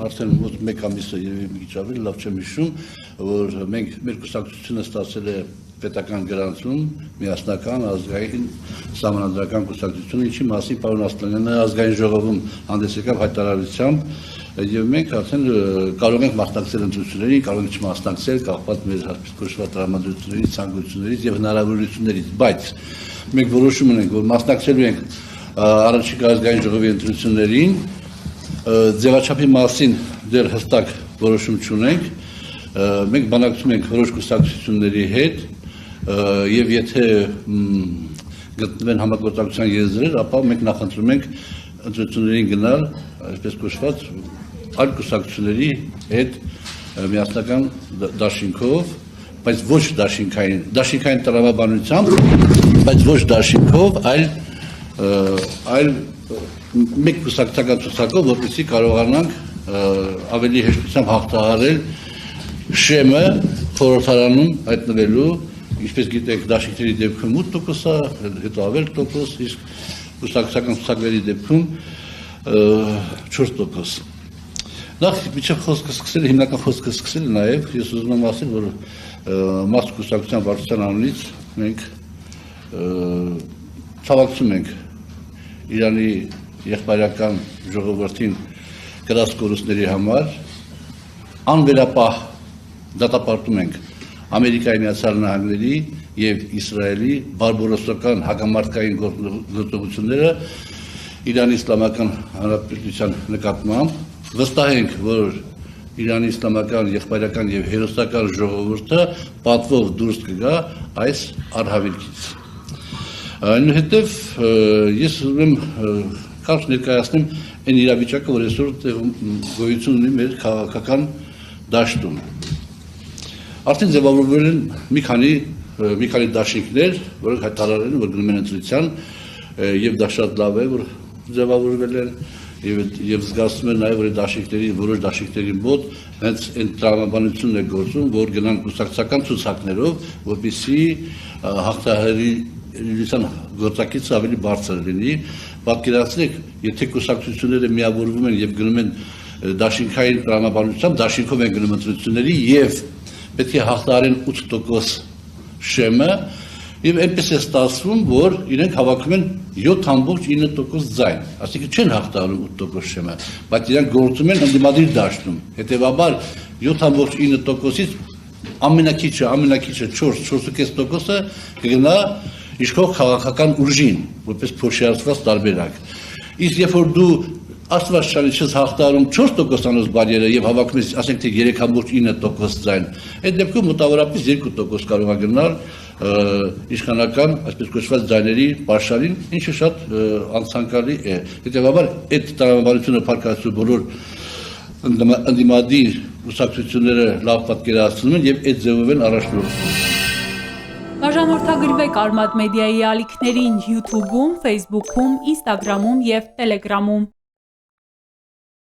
արդեն մեկ ամիսը երևի մի քիչ ավելի լավ չեմ հիշում, որ մենք մեր կուսակցությունը ստացել է պետական գրանցում, միասնական ազգային սահմանադրական կուսակցությունը, ինչի մասին պարոն Ասլանյանը ազգային ժողովում հանդես եկավ հայտարարությամբ, եւ մենք արդեն կարող ենք մասնակցել ընտրություններին, կարող ենք չմասնակցել, կախված մեր այսպես կոչված տրամադրություններից, ցանկություններից եւ հնարավորություններից, բայց մենք որոշում ունենք, որ մասնակցելու ենք առաջիկա ազգային ժողովի ընտրություններին, ձևաչափի մասին դեռ հստակ որոշում չունենք, մենք բանակցում ենք որոշ կուսակցությունների հետ եւ եթե գտնվեն համագործակցության եզրեր, ապա մենք նախընտրում ենք ընտրություններին գնալ, այսպես կոչված այլ կուսակցությունների հետ միասնական դաշինքով, բայց ոչ դաշինքային տրամաբանությամբ, բայց ոչ դաշինքով, այլ մեկ կուսակցական ցուցակով, որպեսզի կարողանանք ավելի հեշտությամբ հաղթահարել շեմը խորհրդարանում հայտնվելու, ինչպես գիտեք, դաշինքների դեպքում 8%, հետո ավել տոկոս, իսկ կուսակցական ցուցակների դեպքում 4%։ Նախ միջև խոսքը սկսել, հիմնական խոսքը սկսել նաև, ես ուզում եմ ասել, որ մաս կուսակցության վարչության անունից մենք ցավակցում ենք Իրանի եղբայրական ժողովրդին կրած կորուստների համար, անվերապահ դատապարտում ենք Ամերիկայի Միացյալ Նահանգների եւ Իսրայելի բարբարոսական հակամարտկային գործողությունները Իրանի Իսլամական Հանրապետության նկատմամբ, վստահ ենք, որ Իրանի Իսլամական եղբայրական եւ հերոսական ժողովուրդը պատվով դուրս կգա այս արհավիրքից։ Այնուհետև ես ուզում եմ կարճ ներկայացնեմ այն իրավիճակը, որ այսօր գոյություն ունի մեր քաղաքական դաշտում։ Արդեն ձևավորվել են մի քանի դաշինքներ, որոնք հայտարարել են, որ գնում են ընտրության, եւ դա շատ լավ է, որ ձևավորվել են եւ զգացում են նաեւ, որ որոշ դաշինքների մոտ հենց այն տրամաբանությունն է գործում, որ գնան կուսակցական ցուցակներով, որպեսզի հաղթահարության գործակիցը ավելի բարձր լինի։ Պատկերացրեք, եթե կուսակցությունները միավորվում են եւ գնում են դաշինքային տրամաբանությամբ, դաշինքով են գնում ընտրությունների եւ պետք է հաղթահարեն 8% շեմը եւ այնպես է ստացվում, որ իրենք հավաքում են 7.9% ձայն, այսինքն չեն հաղթահարում 8% շեմը, բայց իրենք գործում են ընդդիմադիր դաշտում։ Հետեւաբար 7.9%-ից ամենակիչը 4.5%-ը կգնա իշխող քաղաքական ուժին, որպես փոշիացված տարբերակ։ Իսկ երբ որ դու աստվածաշարի չես հաղթահարում 4%-անոց բարիերը եւ հավաքում ես, ասենք թե 3.9% ձայն, այդ դեպքում մոտավորապես 2% կարող է գնալ իշխանական, այսպես կոչված ձայների պաշարին, ինչը շատ անցանկալի է։ Հետեւաբար այդ տրամաբանությունը փառքացու բոլոր ընդդիմադիր կուսակցությունները լավ պատկերացնում են եւ այդ ձևով են առաջնորդվում։ Բաժանորդագրվեք Արմադ մեդիայի ալիքներին YouTube-ում, Facebook-ում, Instagram-ում եւ Telegram-ում։